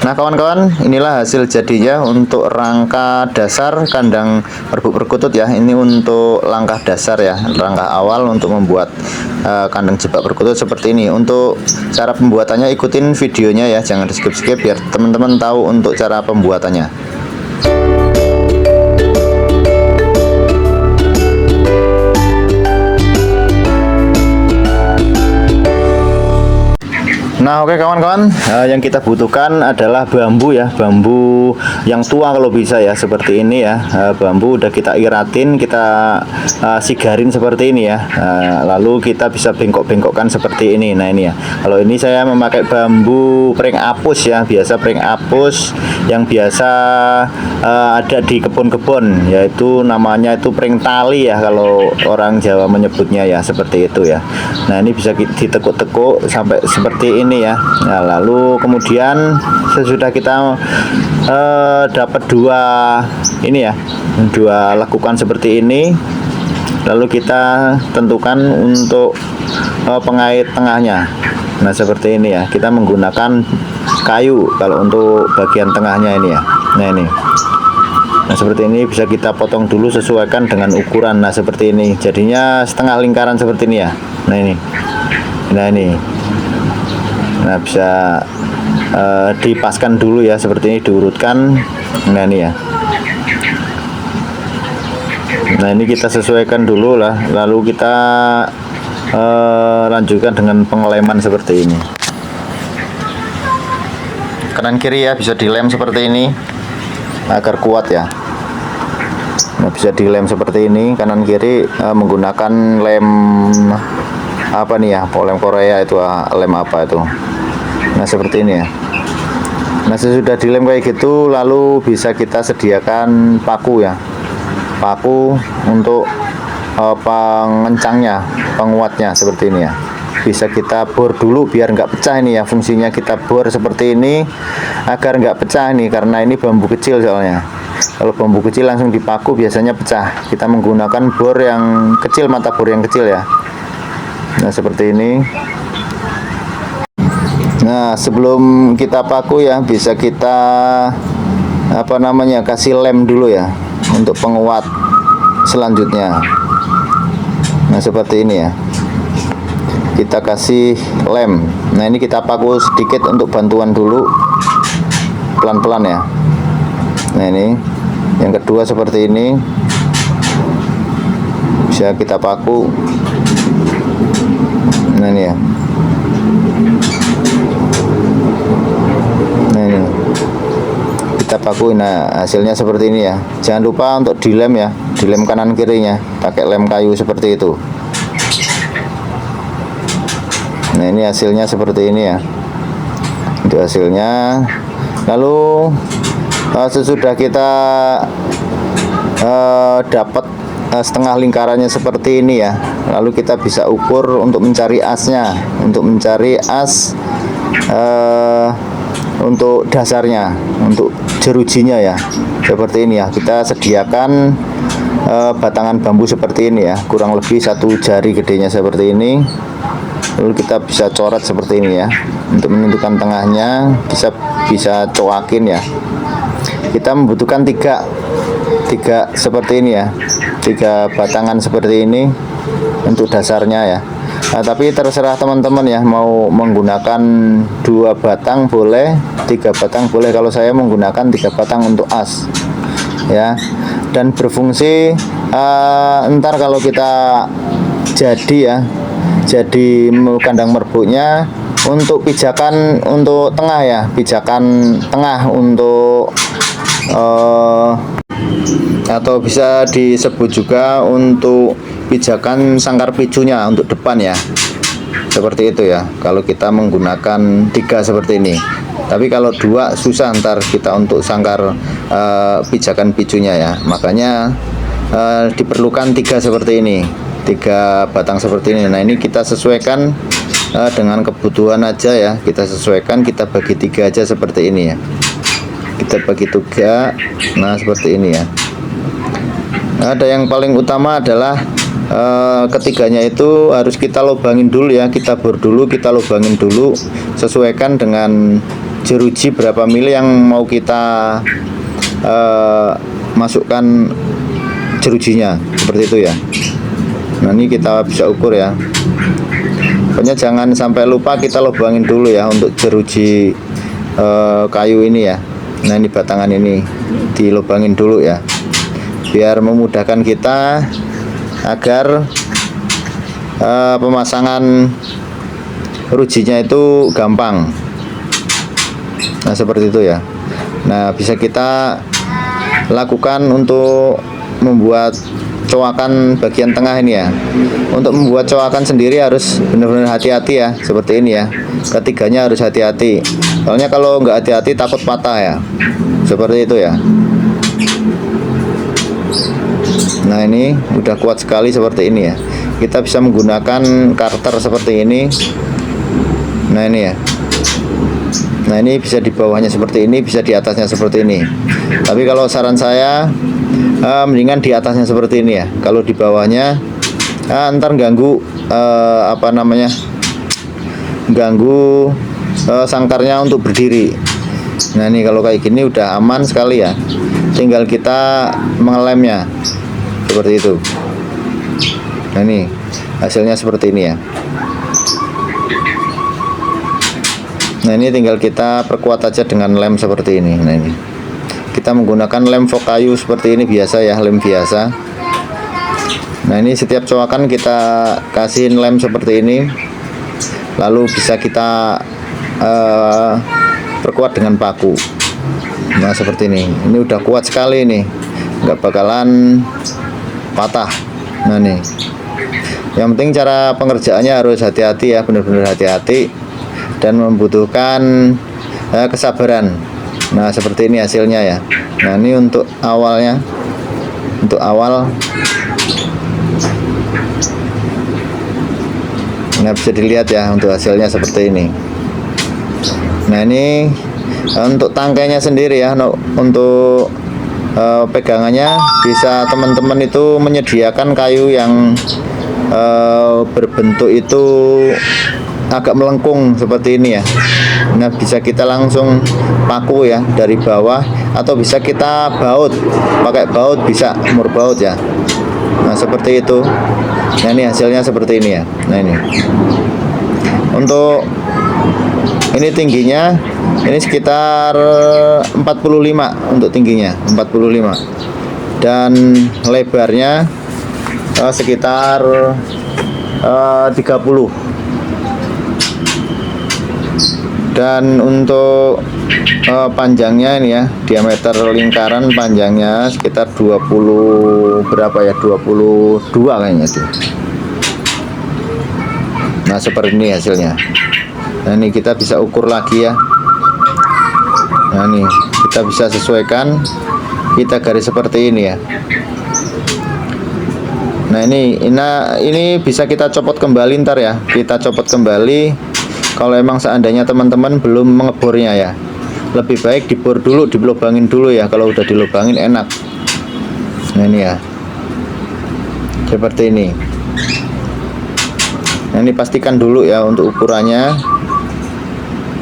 Nah kawan-kawan, inilah hasil jadinya untuk rangka dasar kandang serbuk perkutut ya. Ini untuk langkah dasar ya, langkah awal untuk membuat kandang jebak perkutut seperti ini. Untuk cara pembuatannya ikutin videonya ya, jangan di skip-skip biar teman-teman tahu untuk cara pembuatannya. Nah oke kawan-kawan, yang kita butuhkan adalah bambu ya, bambu yang tua kalau bisa ya, seperti ini ya. Bambu udah kita iratin, kita sigarin seperti ini ya. Lalu kita bisa bengkok-bengkokkan seperti ini. Nah ini ya, kalau ini saya memakai bambu pring apus ya, biasa pring apus yang biasa ada di kebun-kebun, yaitu namanya itu pring tali ya kalau orang Jawa menyebutnya ya, seperti itu ya. Nah ini bisa ditekuk-tekuk sampai seperti ini ya. Nah, lalu kemudian sesudah kita dapat dua ini ya, dua lekukan seperti ini, lalu kita tentukan untuk pengait tengahnya. Nah seperti ini ya, kita menggunakan kayu kalau untuk bagian tengahnya ini ya. Nah ini, nah seperti ini bisa kita potong dulu sesuaikan dengan ukuran. Nah seperti ini jadinya setengah lingkaran seperti ini ya. Nah ini, nah ini, nah bisa dipaskan dulu ya, seperti ini diurutkan. Nah ini ya, nah ini kita sesuaikan dulu lah, lalu kita lanjutkan dengan pengeleman seperti ini. Kanan kiri ya bisa dilem seperti ini agar kuat ya. Nah, bisa dilem seperti ini kanan kiri menggunakan lem apa nih ya, lem Korea itu, lem apa itu. Nah seperti ini ya. Nah sesudah dilem kayak gitu, lalu bisa kita sediakan paku ya, paku untuk pengencangnya, penguatnya seperti ini ya. Bisa kita bor dulu biar nggak pecah ini ya, fungsinya kita bor seperti ini agar nggak pecah ini, karena ini bambu kecil soalnya. Kalau bambu kecil langsung dipaku biasanya pecah. Kita menggunakan bor yang kecil, mata bor yang kecil ya. Nah seperti ini. Nah sebelum kita paku ya, bisa kita apa namanya, kasih lem dulu ya untuk penguat selanjutnya. Nah seperti ini ya, kita kasih lem. Nah ini kita paku sedikit untuk bantuan dulu, pelan-pelan ya. Nah ini yang kedua seperti ini, bisa kita paku. Nah ini ya, nah ini kita paku. Nah hasilnya seperti ini ya. Jangan lupa untuk dilem ya, dilem kanan kirinya pakai lem kayu seperti itu. Nah ini hasilnya seperti ini ya, itu hasilnya. Lalu sesudah kita dapat setengah lingkarannya seperti ini ya, lalu kita bisa ukur untuk mencari asnya, untuk mencari as untuk dasarnya, untuk jerujinya ya, seperti ini ya. Kita sediakan batangan bambu seperti ini ya, kurang lebih 1 jari gedenya seperti ini. Lalu kita bisa coret seperti ini ya, untuk menentukan tengahnya. Bisa coakin ya. Kita membutuhkan tiga seperti ini ya, 3 batangan seperti ini untuk dasarnya ya. Nah, tapi terserah teman-teman ya, mau menggunakan 2 batang boleh, 3 batang boleh. Kalau saya menggunakan 3 batang untuk as ya, dan berfungsi ntar kalau kita jadi ya, jadi kandang merbuknya untuk pijakan untuk tengah ya, pijakan tengah untuk atau bisa disebut juga untuk pijakan sangkar picunya untuk depan ya, seperti itu ya. Kalau kita menggunakan 3 seperti ini, tapi kalau 2 susah ntar kita untuk sangkar pijakan picunya ya. Makanya diperlukan 3 seperti ini, 3 batang seperti ini. Nah ini kita sesuaikan dengan kebutuhan aja ya, kita sesuaikan, kita bagi 3 aja seperti ini ya, kita bagi 3. Nah seperti ini ya. Ada yang paling utama adalah ketiganya itu harus kita lubangin dulu ya, kita bor dulu, kita lubangin dulu, sesuaikan dengan jeruji berapa mili yang mau kita masukkan jerujinya, seperti itu ya. Nah ini kita bisa ukur ya. Pokoknya jangan sampai lupa kita lubangin dulu ya untuk jeruji kayu ini ya. Nah ini batangan ini dilubangin dulu ya, biar memudahkan kita agar pemasangan rujinya itu gampang. Nah seperti itu ya. Nah bisa kita lakukan untuk membuat coakan bagian tengah ini ya. Untuk membuat coakan sendiri harus benar-benar hati-hati ya, seperti ini ya. Ketiganya harus hati-hati, soalnya kalau nggak hati-hati takut patah ya, seperti itu ya. Nah ini udah kuat sekali seperti ini ya. Kita bisa menggunakan karter seperti ini. Nah ini ya. Nah ini bisa di bawahnya seperti ini, bisa di atasnya seperti ini. Tapi kalau saran saya mendingan di atasnya seperti ini ya. Kalau di bawahnya ntar ganggu ganggu sangkarnya untuk berdiri. Nah ini kalau kayak gini udah aman sekali ya. Tinggal kita mengelemnya seperti itu. Nah ini hasilnya seperti ini ya. Nah ini tinggal kita perkuat aja dengan lem seperti ini. Nah ini kita menggunakan lem Fokayu seperti ini biasa ya, lem biasa. Nah ini setiap coakan kita kasihin lem seperti ini, lalu bisa kita perkuat dengan paku. Nah seperti ini udah kuat sekali nih, nggak bakalan patah. Nah nih yang penting cara pengerjaannya harus hati-hati ya, benar-benar hati-hati dan membutuhkan kesabaran. Nah seperti ini hasilnya ya. Nah ini untuk awalnya, untuk awal. Nah bisa dilihat ya untuk hasilnya seperti ini. Nah ini untuk tangkainya sendiri ya, untuk pegangannya bisa teman-teman itu menyediakan kayu yang berbentuk itu agak melengkung seperti ini ya. Nah bisa kita langsung paku ya dari bawah, atau bisa kita baut, pakai baut bisa, mur baut ya. Nah seperti itu. Nah ini hasilnya seperti ini ya. Nah ini untuk ini tingginya ini sekitar 45 untuk tingginya, 45, dan lebarnya sekitar 30. Dan untuk panjangnya ini ya, diameter lingkaran panjangnya sekitar 20 berapa ya, 22 kayaknya sih. Nah seperti ini hasilnya. Nah ini kita bisa ukur lagi ya. Nah ini kita bisa sesuaikan, kita garis seperti ini ya. Nah ini bisa kita copot kembali ntar ya, kita copot kembali kalau emang seandainya teman-teman belum mengebornya ya. Lebih baik dibor dulu, dilubangin dulu ya. Kalau udah dilubangin enak. Nah ini ya, seperti ini. Nah ini pastikan dulu ya untuk ukurannya,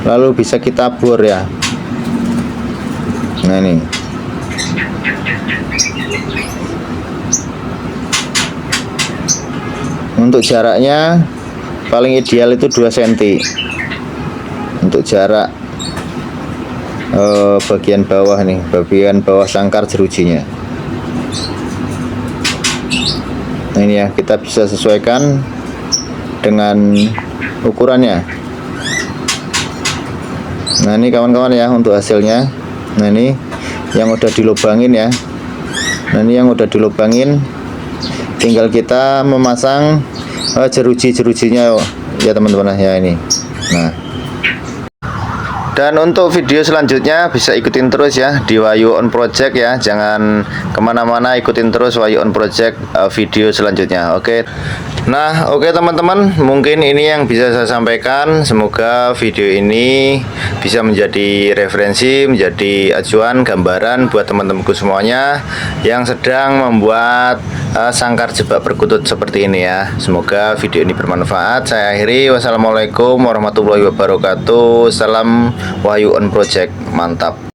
lalu bisa kita bor ya. Nah ini untuk jaraknya paling ideal itu 2 cm untuk jarak bagian bawah nih, bagian bawah sangkar jerujinya. Nah ini ya, kita bisa sesuaikan dengan ukurannya. Nah ini kawan-kawan ya untuk hasilnya. Nah ini yang udah dilubangin ya. Nah ini yang udah dilubangin, tinggal kita memasang jeruji-jerujinya ya teman-teman ya ini. Nah dan untuk video selanjutnya bisa ikutin terus ya di Wahyu On Project ya, jangan kemana-mana, ikutin terus Wahyu On Project video selanjutnya. Oke. Nah, oke teman-teman, mungkin ini yang bisa saya sampaikan. Semoga video ini bisa menjadi referensi, menjadi acuan, gambaran buat teman-temanku semuanya yang sedang membuat sangkar jebak perkutut seperti ini ya. Semoga video ini bermanfaat. Saya akhiri. Wassalamualaikum warahmatullahi wabarakatuh. Salam Wahyu on Project. Mantap.